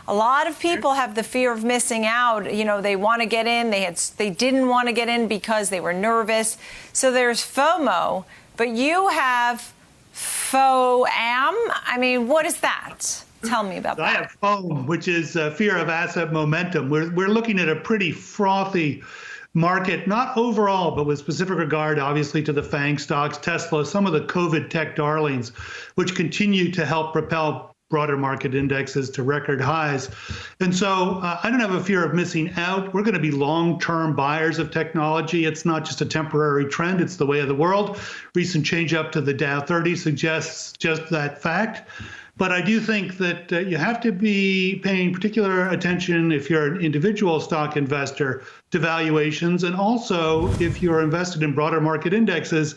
a lot of people have the fear of missing out. You know, they want to get in, they didn't want to get in because they were nervous. So there's FOMO, but you have FOAM. I mean, what is that? Tell me about that. I have FOAM, which is fear of asset momentum. We're looking at a pretty frothy market, not overall, but with specific regard, obviously, to the FANG stocks, Tesla, some of the COVID tech darlings, which continue to help propel broader market indexes to record highs. And so I don't have a fear of missing out. We're going to be long-term buyers of technology. It's not just a temporary trend. It's the way of the world. Recent change up to the Dow 30 suggests just that fact. But I do think that you have to be paying particular attention if you're an individual stock investor to valuations. And also, if you're invested in broader market indexes,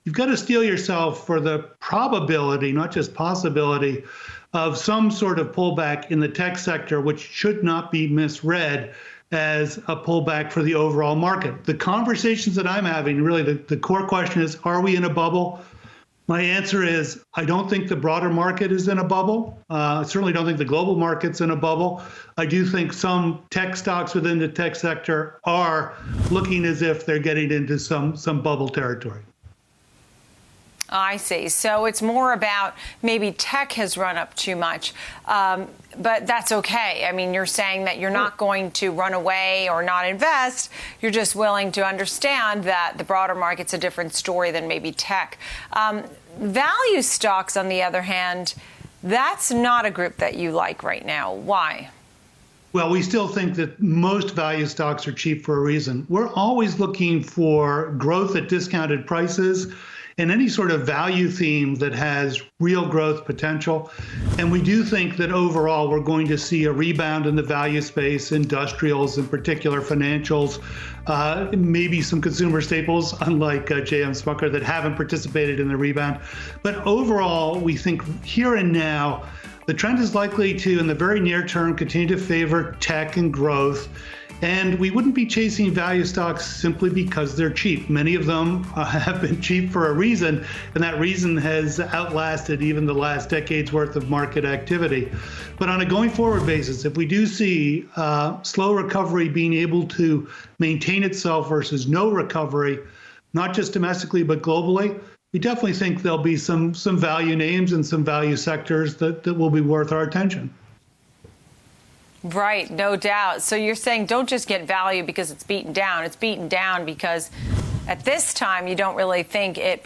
you've got to steel yourself for the probability, not just possibility, of some sort of pullback in the tech sector, which should not be misread as a pullback for the overall market. The conversations that I'm having, really the core question is, are we in a bubble? My answer is, I don't think the broader market is in a bubble. I certainly don't think the global market's in a bubble. I do think some tech stocks within the tech sector are looking as if they're getting into some bubble territory. I see. So it's more about maybe tech has run up too much, but that's okay. I mean, you're saying that you're not going to run away or not invest. You're just willing to understand that the broader market's a different story than maybe tech. Value stocks, on the other hand, that's not a group that you like right now. Why? Well, we still think that most value stocks are cheap for a reason. We're always looking for growth at discounted prices and any sort of value theme that has real growth potential. And we do think that overall we're going to see a rebound in the value space, industrials in particular, financials, maybe some consumer staples, unlike J.M. Smucker, that haven't participated in the rebound. But overall, we think here and now, the trend is likely to, in the very near term, continue to favor tech and growth. And we wouldn't be chasing value stocks simply because they're cheap. Many of them have been cheap for a reason, and that reason has outlasted even the last decade's worth of market activity. But on a going forward basis, if we do see slow recovery being able to maintain itself versus no recovery, not just domestically but globally, we definitely think there'll be some value names and some value sectors that will be worth our attention. Right, no doubt. So you're saying don't just get value because it's beaten down. It's beaten down because at this time you don't really think it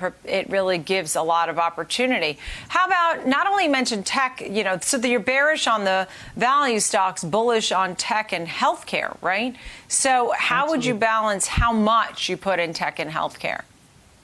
really gives a lot of opportunity. How about not only mention tech, you know, so that you're bearish on the value stocks, bullish on tech and healthcare, right? So how would you balance how much you put in tech and healthcare?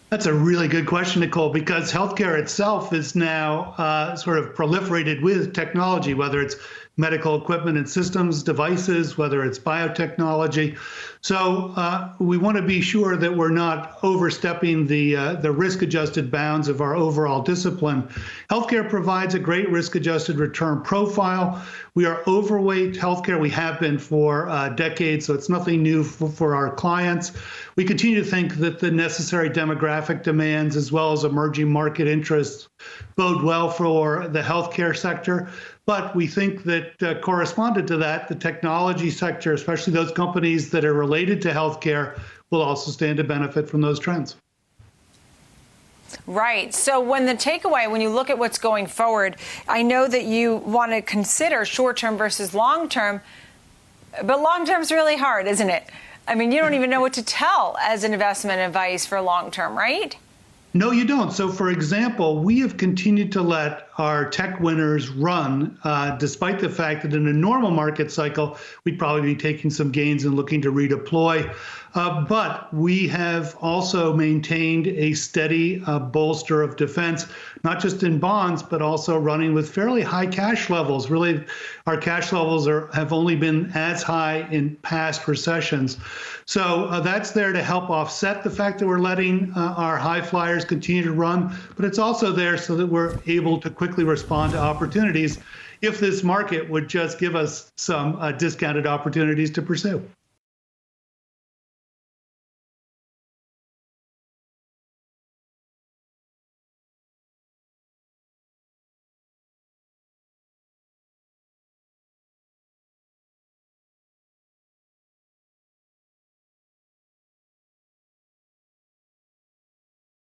That's a really good question, Nicole, because healthcare itself is now sort of proliferated with technology, whether it's medical equipment and systems, devices, whether it's biotechnology. So we want to be sure that we're not overstepping the risk-adjusted bounds of our overall discipline. Healthcare provides a great risk-adjusted return profile. We are overweight healthcare. We have been for decades, so it's nothing new for our clients. We continue to think that the necessary demographic demands as well as emerging market interests bode well for the healthcare sector. But we think that correspondent to that, the technology sector, especially those companies that are related to healthcare, will also stand to benefit from those trends. Right. So when you look at what's going forward, I know that you want to consider short-term versus long-term, but long-term is really hard, isn't it? I mean, you don't even know what to tell as an investment advice for long-term, right? No, you don't. So, for example, we have continued to let our tech winners run, despite the fact that in a normal market cycle, we'd probably be taking some gains and looking to redeploy. But we have also maintained a steady bolster of defense, not just in bonds, but also running with fairly high cash levels. Really, our cash levels have only been as high in past recessions. So that's there to help offset the fact that we're letting our high flyers continue to run, but it's also there so that we're able to quickly respond to opportunities if this market would just give us some discounted opportunities to pursue.